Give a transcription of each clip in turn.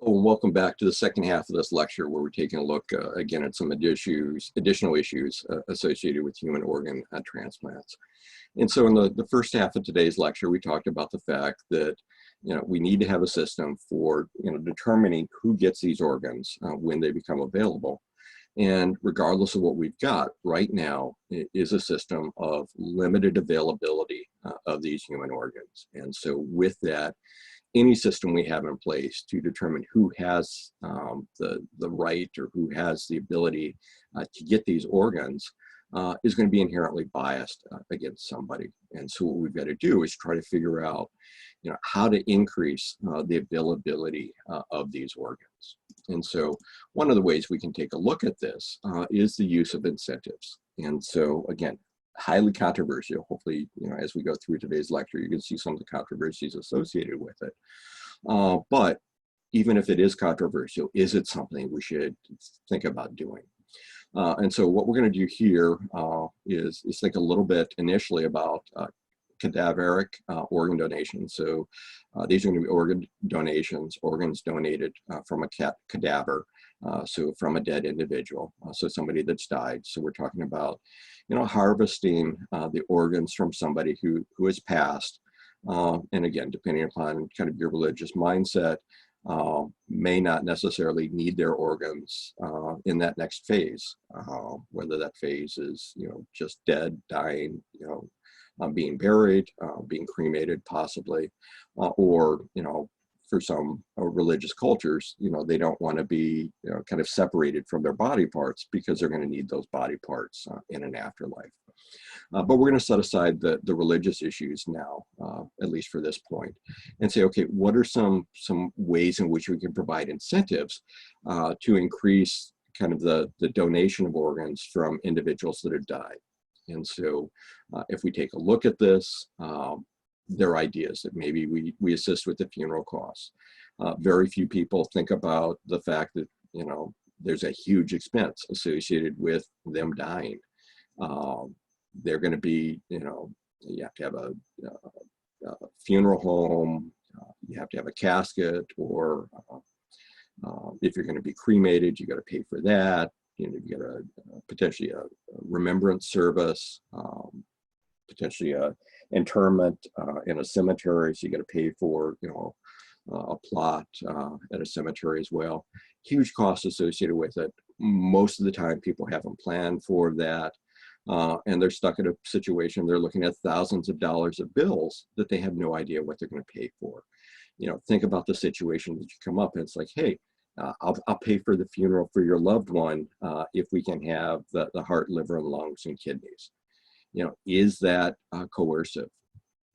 Oh, and welcome back to the second half of this lecture where we're taking a look again at some additional issues associated with human organ transplants. And so in the first half of today's lecture, we talked about the fact that we need to have a system for determining who gets these organs when they become available. And regardless of what we've got right now, it is a system of limited availability of these human organs. And so with that, any system we have in place to determine who has the right or who has the ability to get these organs is going to be inherently biased against somebody. And so what we've got to do is try to figure out how to increase the availability of these organs. And so one of the ways we can take a look at this is the use of incentives. And so again, highly controversial. Hopefully, as we go through today's lecture, you can see some of the controversies associated with it. But even if it is controversial, is it something we should think about doing? And so what we're going to do here is think a little bit initially about cadaveric organ donations. So these are going to be organ donations, organs donated from a cadaver, so from a dead individual, so somebody that's died. So we're talking about, harvesting the organs from somebody who has passed. And again, depending upon kind of your religious mindset, may not necessarily need their organs in that next phase, whether that phase is, just dead, dying, being buried, being cremated possibly, or, for some religious cultures, they don't want to be kind of separated from their body parts because they're going to need those body parts in an afterlife. But we're going to set aside the religious issues now, at least for this point, and say, okay, what are some ways in which we can provide incentives to increase kind of the donation of organs from individuals that have died? And so if we take a look at this, there are ideas that maybe we assist with the funeral costs. Very few people think about the fact that, there's a huge expense associated with them dying. They're going to be, you have to have a funeral home, you have to have a casket, or if you're going to be cremated, you got to pay for that. You get potentially a remembrance service, potentially a interment in a cemetery, so you got to pay for a plot at a cemetery as well. Huge costs associated with it. Most of the time, people haven't planned for that, and they're stuck in a situation. They're looking at thousands of dollars of bills that they have no idea what they're going to pay for. Think about the situation that you come up, and it's like, hey, I'll pay for the funeral for your loved one if we can have the heart, liver, and lungs and kidneys. Is that coercive?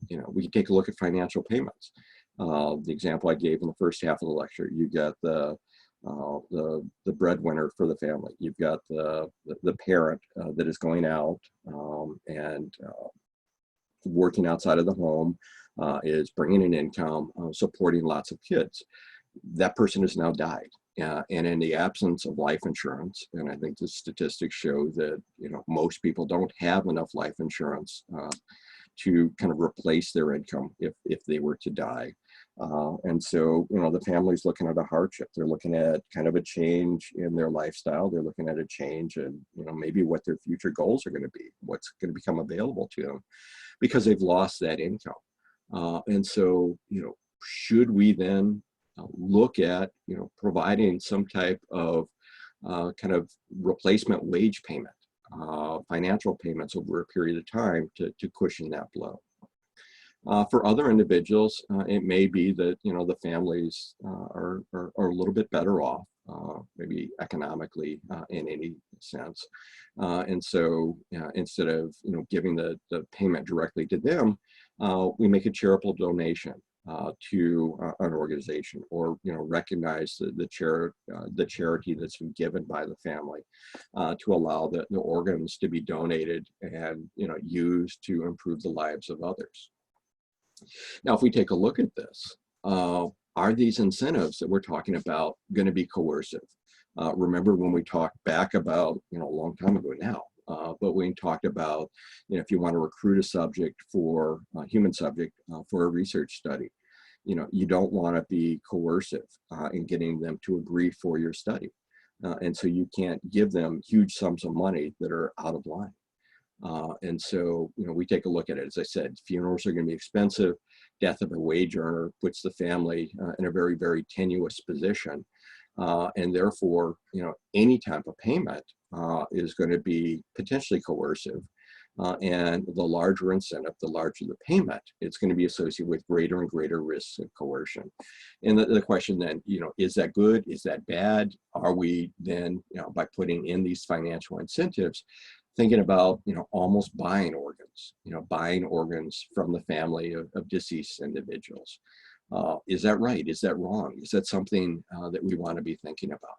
We can take a look at financial payments. The example I gave in the first half of the lecture, you got the breadwinner for the family. You've got the parent that is going out and working outside of the home, is bringing in income, supporting lots of kids. That person has now died. And in the absence of life insurance, and I think the statistics show that most people don't have enough life insurance to kind of replace their income if they were to die. And so, the family's looking at a hardship. They're looking at kind of a change in their lifestyle. They're looking at a change in, maybe what their future goals are going to be, what's going to become available to them because they've lost that income. And so, should we then look at, providing some type of kind of replacement wage payment, financial payments over a period of time to cushion that blow? For other individuals, it may be that, the families are a little bit better off, maybe economically in any sense. And so instead of, giving the payment directly to them, we make a charitable donation to an organization, or recognize the charity that's been given by the family to allow the organs to be donated and used to improve the lives of others. Now, if we take a look at this, are these incentives that we're talking about going to be coercive? Remember when we talked back about, a long time ago now, but we talked about, if you want to recruit a subject for a human subject for a research study, you don't want to be coercive in getting them to agree for your study. And so you can't give them huge sums of money that are out of line. And so, we take a look at it. As I said, funerals are going to be expensive. Death of a wage earner puts the family in a very, very tenuous position. And therefore, any type of payment is going to be potentially coercive. And the larger incentive, the larger the payment, it's going to be associated with greater and greater risks of coercion. And the question then, is that good? Is that bad? Are we then, by putting in these financial incentives, thinking about, almost buying organs from the family of deceased individuals? Is that right? Is that wrong? Is that something that we want to be thinking about?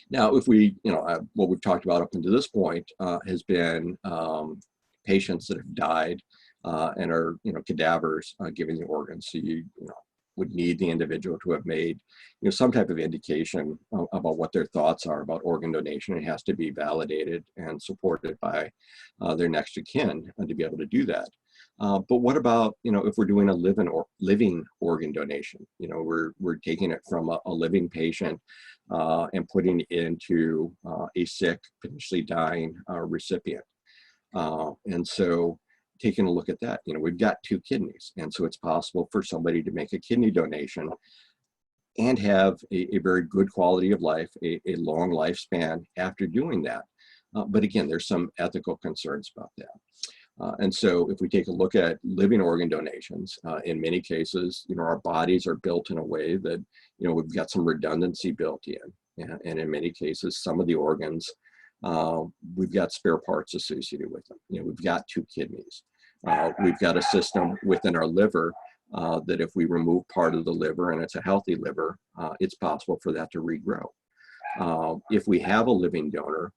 Now, if we, what we've talked about up until this point has been patients that have died and are, cadavers giving the organs. So you would need the individual to have made, some type of indication about what their thoughts are about organ donation. It has to be validated and supported by their next of kin to be able to do that. But what about, if we're doing a living organ donation? We're taking it from a living patient and putting it into a sick, potentially dying recipient. And so taking a look at that, we've got 2 kidneys. And so it's possible for somebody to make a kidney donation and have a very good quality of life, a long lifespan after doing that. But again, there's some ethical concerns about that. And so if we take a look at living organ donations, in many cases, our bodies are built in a way that, we've got some redundancy built in. And in many cases, some of the organs, we've got spare parts associated with them. We've got 2 kidneys. We've got a system within our liver that if we remove part of the liver and it's a healthy liver, it's possible for that to regrow. If we have a living donor,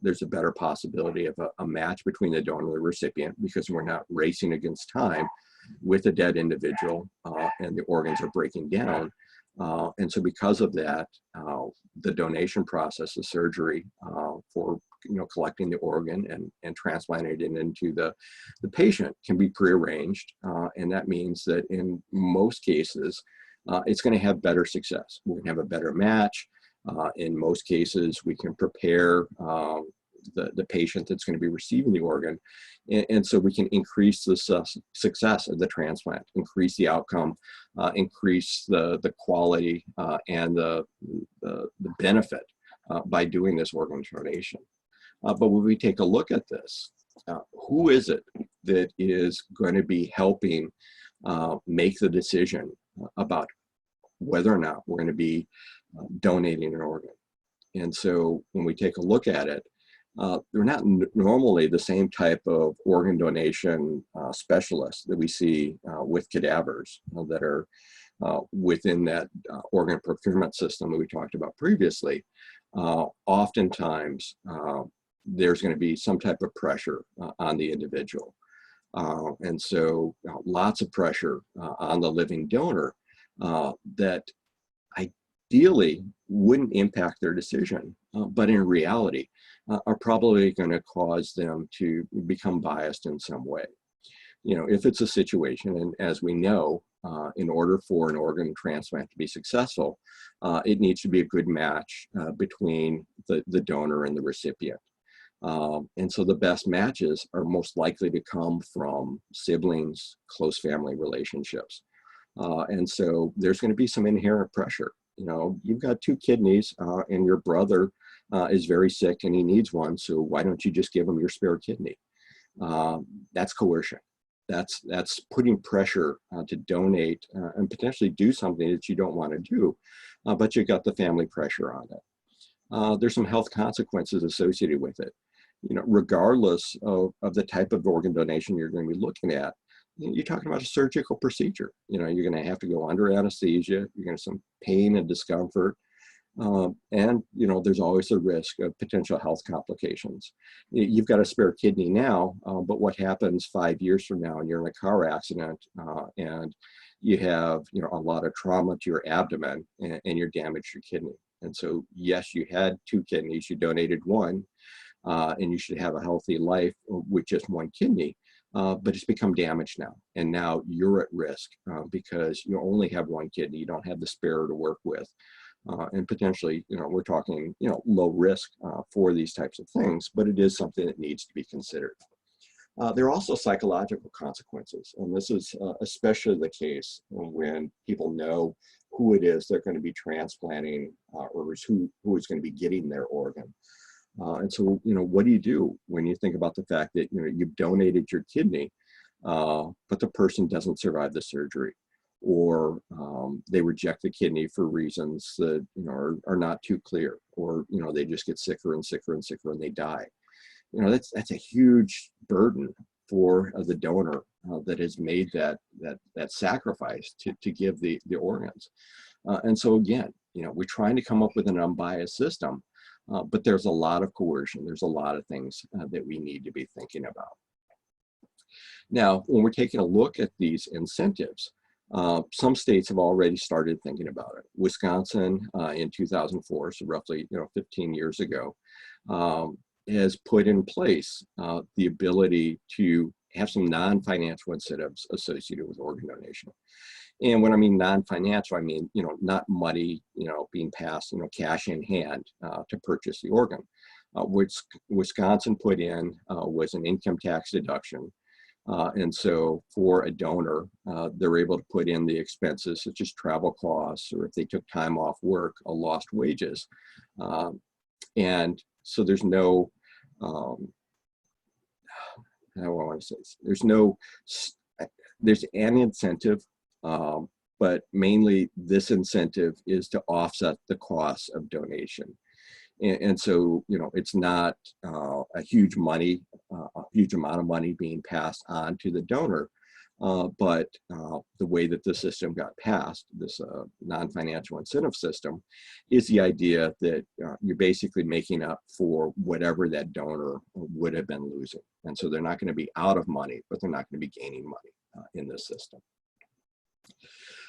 there's a better possibility of a match between the donor and the recipient, because we're not racing against time with a dead individual and the organs are breaking down. And so because of that, the donation process, the surgery for collecting the organ and transplanting it into the patient can be prearranged. And that means that in most cases, it's going to have better success. We're going to have a better match. In most cases, we can prepare the patient that's going to be receiving the organ. And so we can increase the success of the transplant, increase the outcome, increase the quality and the benefit by doing this organ donation. But when we take a look at this, who is it that is going to be helping make the decision about whether or not we're going to be donating an organ? And so when we take a look at it, they're not normally the same type of organ donation specialists that we see with cadavers that are within that organ procurement system that we talked about previously. Oftentimes, there's going to be some type of pressure on the individual. And so lots of pressure on the living donor that ideally wouldn't impact their decision, but in reality are probably going to cause them to become biased in some way. If it's a situation, and as we know, in order for an organ transplant to be successful, it needs to be a good match between the donor and the recipient. And so the best matches are most likely to come from siblings, close family relationships. And so there's going to be some inherent pressure. You've got 2 kidneys and your brother is very sick and he needs one. So why don't you just give him your spare kidney? That's coercion. That's putting pressure to donate and potentially do something that you don't want to do, but you've got the family pressure on it. There's some health consequences associated with it. Regardless of the type of organ donation you're going to be looking at, you're talking about a surgical procedure. You're going to have to go under anesthesia. You're going to have some pain and discomfort. And there's always a risk of potential health complications. You've got a spare kidney now, but what happens 5 years from now and you're in a car accident and you have a lot of trauma to your abdomen and you're damaged your kidney. And so yes, you had 2 kidneys, you donated one, and you should have a healthy life with just 1 kidney. but it's become damaged now. And now you're at risk because you only have one kidney, you don't have the spare to work with. And potentially, we're talking, low risk for these types of things, but it is something that needs to be considered. There are also psychological consequences, and this is especially the case when people know who it is they're going to be transplanting or who is going to be getting their organ. And so, what do you do when you think about the fact that, you've donated your kidney, but the person doesn't survive the surgery, or they reject the kidney for reasons that, are not too clear, or, they just get sicker and sicker and sicker and they die. That's a huge burden for the donor that has made that sacrifice to give the organs. And so again, we're trying to come up with an unbiased system, but there's a lot of coercion. There's a lot of things that we need to be thinking about. Now, when we're taking a look at these incentives, some states have already started thinking about it. Wisconsin in 2004, so roughly 15 years ago, has put in place the ability to have some non-financial incentives associated with organ donation. And when I mean non-financial, I mean, not money, being passed, cash in hand to purchase the organ. Which Wisconsin put in was an income tax deduction. And so for a donor, they're able to put in the expenses such as travel costs, or if they took time off work, lost wages. And so there's no, how do I want to say this? There's an incentive, but mainly this incentive is to offset the costs of donation. And so, it's not a huge amount of money being passed on to the donor, but the way that the system got passed, this non-financial incentive system, is the idea that you're basically making up for whatever that donor would have been losing. And so they're not going to be out of money, but they're not going to be gaining money in this system.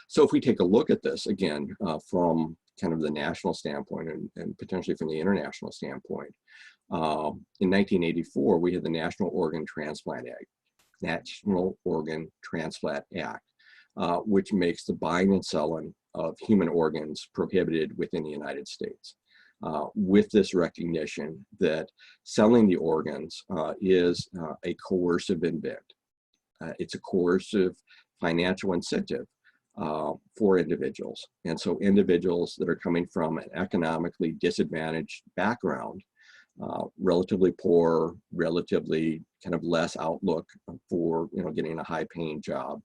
So if we take a look at this again from kind of the national standpoint and potentially from the international standpoint, in 1984, we had the National Organ Transplant Act, which makes the buying and selling of human organs prohibited within the United States. With this recognition that selling the organs is a coercive event. It's a coercive financial incentive for individuals. And so individuals that are coming from an economically disadvantaged background, relatively poor, relatively kind of less outlook for getting a high paying job.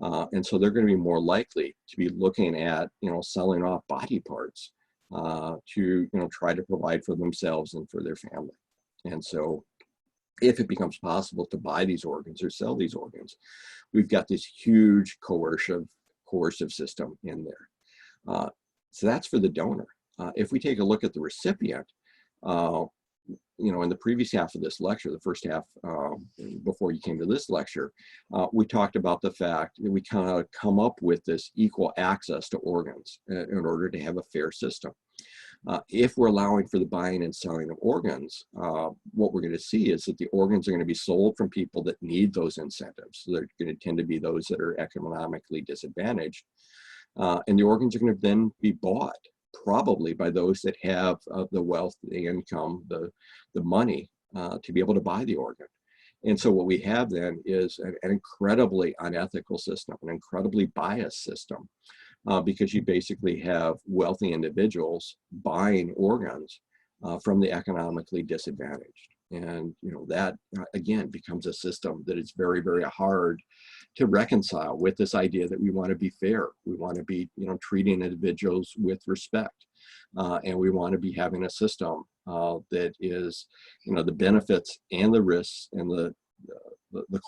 And so they're going to be more likely to be looking at selling off body parts to try to provide for themselves and for their family. And so if it becomes possible to buy these organs or sell these organs, we've got this huge coercive system in there. So that's for the donor. If we take a look at the recipient, in the previous half of this lecture, the first half before you came to this lecture, we talked about the fact that we kind of come up with this equal access to organs in order to have a fair system. If we're allowing for the buying and selling of organs, what we're going to see is that the organs are going to be sold from people that need those incentives. So they're going to tend to be those that are economically disadvantaged. And the organs are going to then be bought probably by those that have the wealth, the income, the money to be able to buy the organ. And so what we have then is an incredibly unethical system, an incredibly biased system. Because you basically have wealthy individuals buying organs from the economically disadvantaged. And that again becomes a system that is very, very hard to reconcile with this idea that we want to be fair. We want to be treating individuals with respect. And we want to be having a system that is, the benefits and the risks and the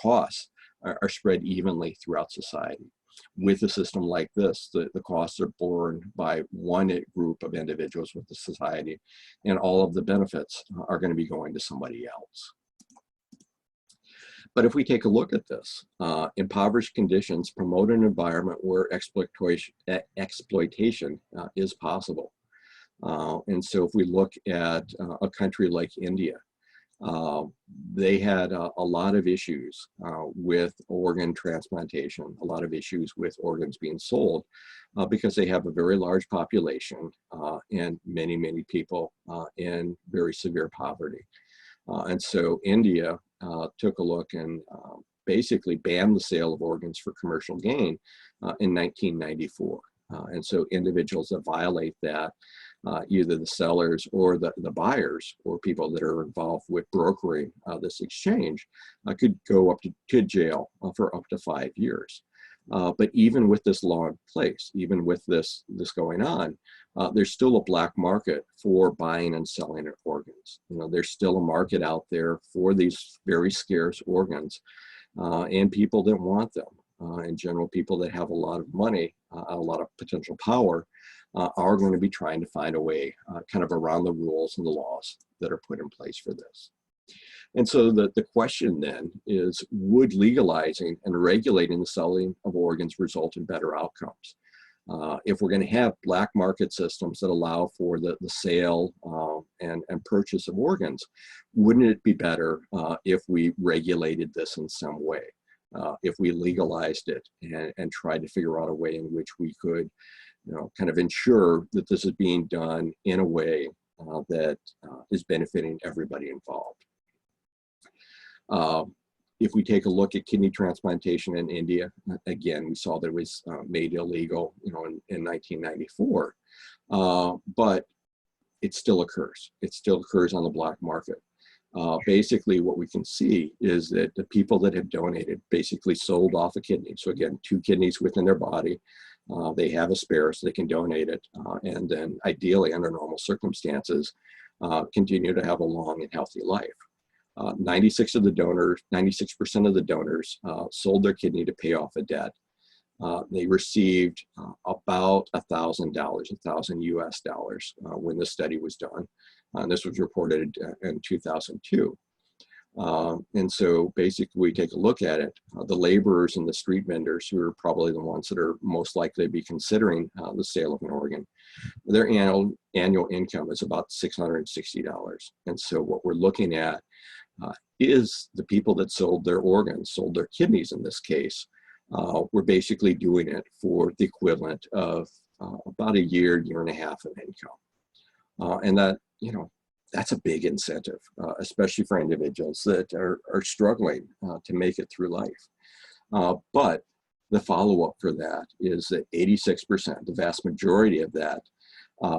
costs are spread evenly throughout society. With a system like this, the costs are borne by one group of individuals with the society, and all of the benefits are going to be going to somebody else. But if we take a look at this, impoverished conditions promote an environment where exploitation is possible. And so if we look at a country like India, Uh, they had a lot of issues with organ transplantation, a lot of issues with organs being sold because they have a very large population and many, many people in very severe poverty. And so India took a look and basically banned the sale of organs for commercial gain in 1994. And so individuals that violate that, either the sellers or the buyers or people that are involved with brokering this exchange, could go up to jail for up to 5 years. But even with this law in place, even with this going on, there's still a black market for buying and selling of organs. You know, there's still a market out there for these very scarce organs and people that want them. In general, people that have a lot of money, a lot of potential power, are going to be trying to find a way kind of around the rules and the laws that are put in place for this. And so the question then is, would legalizing and regulating the selling of organs result in better outcomes? If we're going to have black market systems that allow for the sale and purchase of organs, wouldn't it be better if we regulated this in some way? If we legalized it and tried to figure out a way in which we could, you know, kind of ensure that this is being done in a way that is benefiting everybody involved. If we take a look at kidney transplantation in India, again, we saw that it was made illegal, you know, in 1994, but it still occurs. It still occurs on the black market. Basically, what we can see is that the people that have donated basically sold off a kidney. So again, 2 kidneys within their body. They have a spare, so they can donate it, and then ideally, under normal circumstances, continue to have a long and healthy life. 96% of the donors sold their kidney to pay off a debt. They received about $1,000, $1,000 US dollars when the study was done. This was reported in 2002. And so basically we take a look at it, the laborers and the street vendors, who are probably the ones that are most likely to be considering the sale of an organ, their annual income is about $660. And so what we're looking at is the people that sold their organs, sold their kidneys in this case, were basically doing it for the equivalent of about a year and a half of income. And that, you know, that's a big incentive, especially for individuals that are struggling to make it through life. But the follow-up for that is that 86%, the vast majority of that,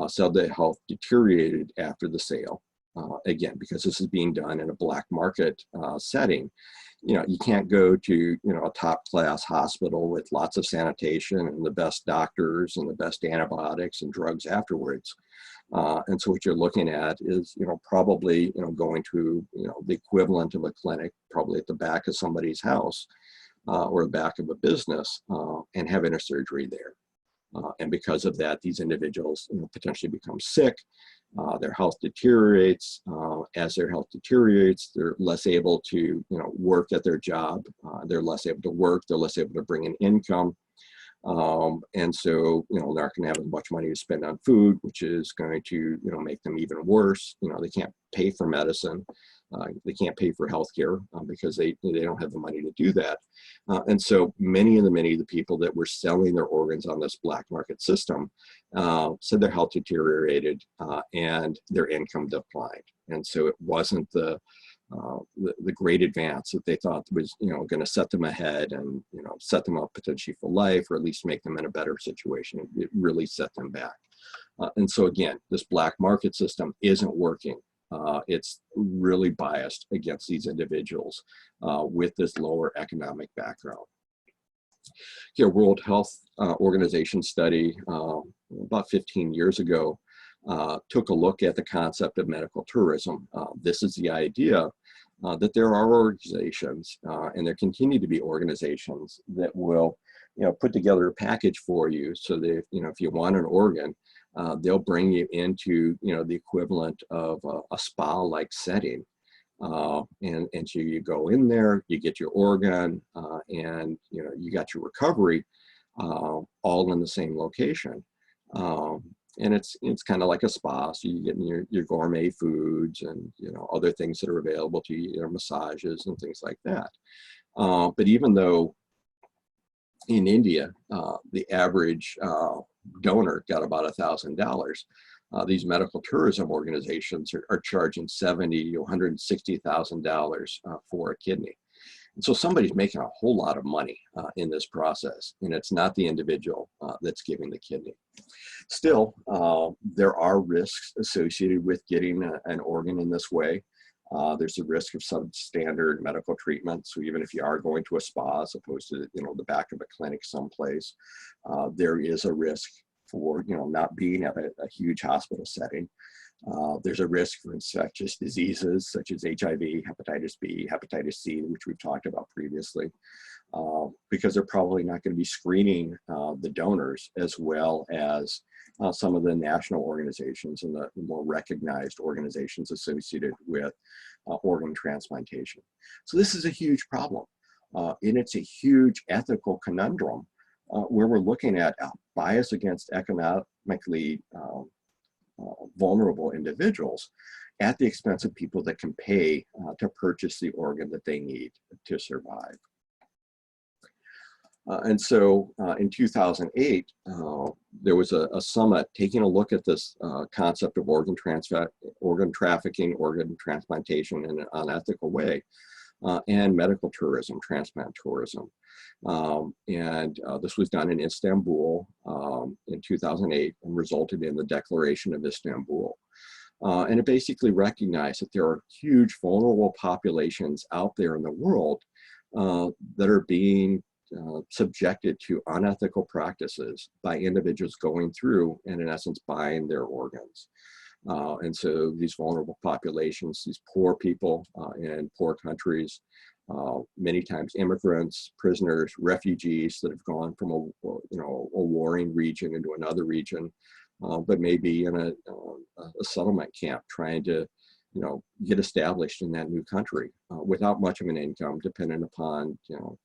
said that health deteriorated after the sale. Again, because this is being done in a black market setting, you know, you can't go to, you know, a top class hospital with lots of sanitation and the best doctors and the best antibiotics and drugs afterwards. And so what you're looking at is, you know, probably, you know, going to, you know, the equivalent of a clinic, probably at the back of somebody's house or the back of a business, and having a surgery there. And because of that, these individuals, you know, potentially become sick. Their health deteriorates. As their health deteriorates, they're less able to, you know, work at their job. They're less able to work. They're less able to bring in income. And so, you know, they're not going to have as much money to spend on food, which is going to, you know, make them even worse. You know, they can't pay for medicine. They can't pay for healthcare because they don't have the money to do that. And so many of the people that were selling their organs on this black market system said their health deteriorated and their income declined. And so it wasn't the great advance that they thought was, you know, going to set them ahead and, you know, set them up potentially for life, or at least make them in a better situation. It really set them back. And so again, this black market system isn't working. It's really biased against these individuals with this lower economic background. Here, World Health Organization study about 15 years ago took a look at the concept of medical tourism. This is the idea that there are organizations, and there continue to be organizations that will, you know, put together a package for you so that, you know, if you want an organ, they'll bring you into, you know, the equivalent of a spa-like setting. And so you go in there, you get your organ, and, you know, you got your recovery all in the same location. And it's kind of like a spa, so you get your gourmet foods and other things that are available to you, massages and things like that. But even though in India, the average donor got about $1,000. These medical tourism organizations are charging $70,000 to $160,000 for a kidney. And so somebody's making a whole lot of money in this process, and it's not the individual that's giving the kidney. Still, there are risks associated with getting an organ in this way. There's a risk of substandard medical treatment. So even if you are going to a spa as opposed to the back of a clinic someplace, there is a risk for not being at a huge hospital setting. There's a risk for infectious diseases such as HIV, hepatitis B, hepatitis C, which we've talked about previously, because they're probably not going to be screening the donors as well as some of the national organizations and the more recognized organizations associated with organ transplantation. So this is a huge problem, and it's a huge ethical conundrum where we're looking at bias against economically vulnerable individuals at the expense of people that can pay to purchase the organ that they need to survive. And so in 2008, there was a summit taking a look at this concept of organ trafficking, organ transplantation in an unethical way, and medical tourism, transplant tourism. This was done in Istanbul in 2008 and resulted in the Declaration of Istanbul. And it basically recognized that there are huge vulnerable populations out there in the world that are being subjected to unethical practices by individuals going through and in essence buying their organs. And so these vulnerable populations, these poor people in poor countries, many times immigrants, prisoners, refugees that have gone from a warring region into another region, but maybe in a settlement camp trying to get established in that new country without much of an income, dependent upon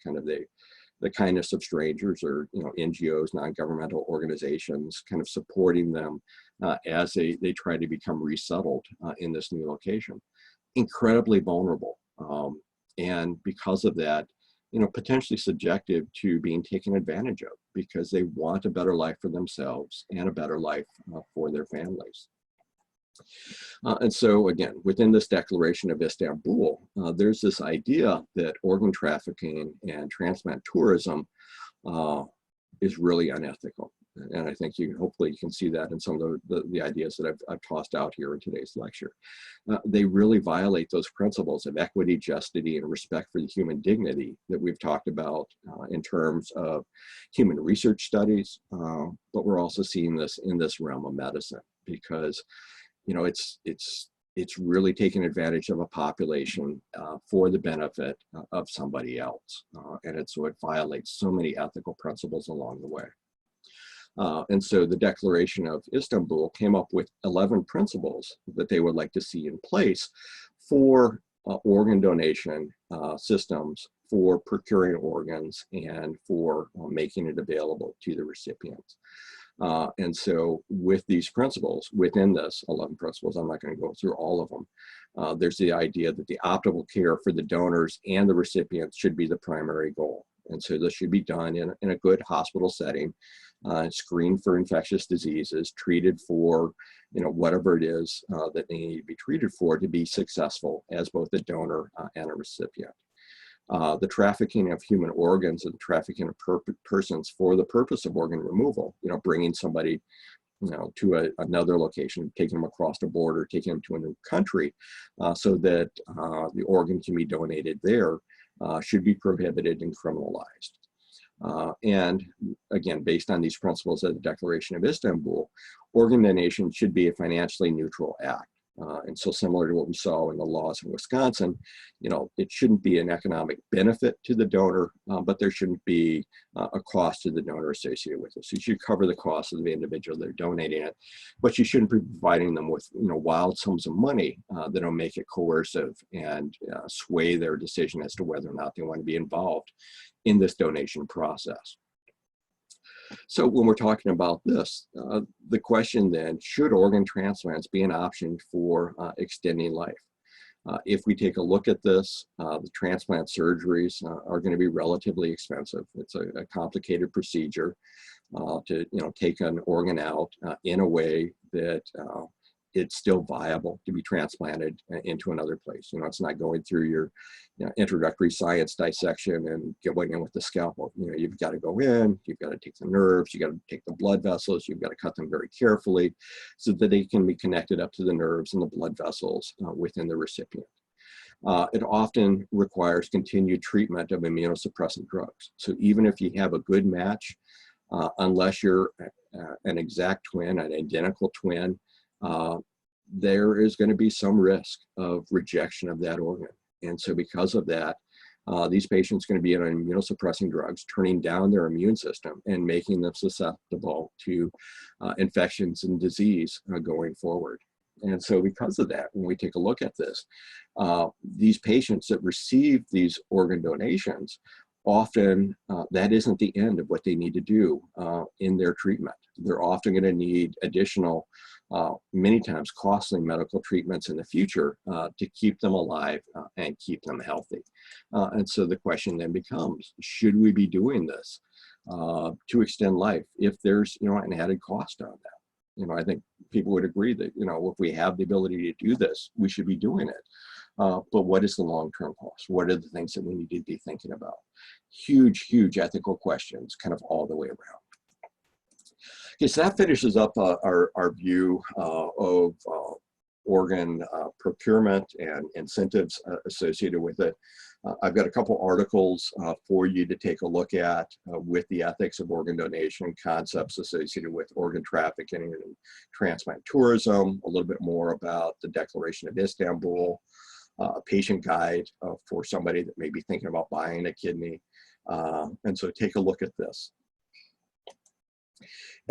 kind of the kindness of strangers or NGOs, non-governmental organizations, kind of supporting them as they try to become resettled in this new location. Incredibly vulnerable, and because of that, potentially subjective to being taken advantage of because they want a better life for themselves and a better life for their families. And so again, within this Declaration of Istanbul, there's this idea that organ trafficking and transplant tourism is really unethical. And I think hopefully you can see that in some of the ideas that I've tossed out here in today's lecture. They really violate those principles of equity, justice, and respect for the human dignity that we've talked about in terms of human research studies, but we're also seeing this in this realm of medicine because it's really taking advantage of a population for the benefit of somebody else. And so it violates so many ethical principles along the way. And so the Declaration of Istanbul came up with 11 principles that they would like to see in place for organ donation systems, for procuring organs, and for making it available to the recipients. And so with these principles, within this 11 principles, I'm not going to go through all of them, there's the idea that the optimal care for the donors and the recipients should be the primary goal. And so this should be done in a good hospital setting, screened for infectious diseases, treated for whatever it is that they need to be treated for to be successful as both a donor and a recipient. The trafficking of human organs and the trafficking of persons for the purpose of organ removal, bringing somebody to another location, taking them across the border, taking them to a new country so that the organ can be donated there, should be prohibited and criminalized. And again, based on these principles of the Declaration of Istanbul, organ donation should be a financially neutral act. And so similar to what we saw in the laws in Wisconsin, it shouldn't be an economic benefit to the donor, but there shouldn't be a cost to the donor associated with it. So you should cover the cost of the individual that are donating it, but you shouldn't be providing them with wild sums of money that'll make it coercive and sway their decision as to whether or not they want to be involved in this donation process. So when we're talking about this, the question then, should organ transplants be an option for extending life? If we take a look at this, the transplant surgeries are going to be relatively expensive. It's a complicated procedure to take an organ out in a way that it's still viable to be transplanted into another place. It's not going through your introductory science dissection and going in with the scalpel. You've got to go in, you've got to take the nerves, you've got to take the blood vessels, you've got to cut them very carefully so that they can be connected up to the nerves and the blood vessels within the recipient. It often requires continued treatment of immunosuppressant drugs. So even if you have a good match, unless you're an exact twin, an identical twin, there is going to be some risk of rejection of that organ. And so because of that, these patients are going to be on immunosuppressing drugs, turning down their immune system and making them susceptible to infections and disease going forward. And so because of that, when we take a look at this, these patients that receive these organ donations, often that isn't the end of what they need to do in their treatment. They're often going to need additional, many times costly medical treatments in the future to keep them alive and keep them healthy. And so the question then becomes, should we be doing this to extend life if there's an added cost on that? I think people would agree that, if we have the ability to do this, we should be doing it. But what is the long-term cost? What are the things that we need to be thinking about? Huge, huge ethical questions kind of all the way around. Okay, so that finishes up our view of organ procurement and incentives associated with it. I've got a couple articles for you to take a look at with the ethics of organ donation, concepts associated with organ trafficking and transplant tourism, a little bit more about the Declaration of Istanbul, a patient guide for somebody that may be thinking about buying a kidney. And so take a look at this.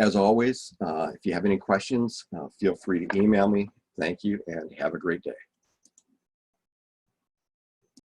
As always, if you have any questions, feel free to email me. Thank you and have a great day.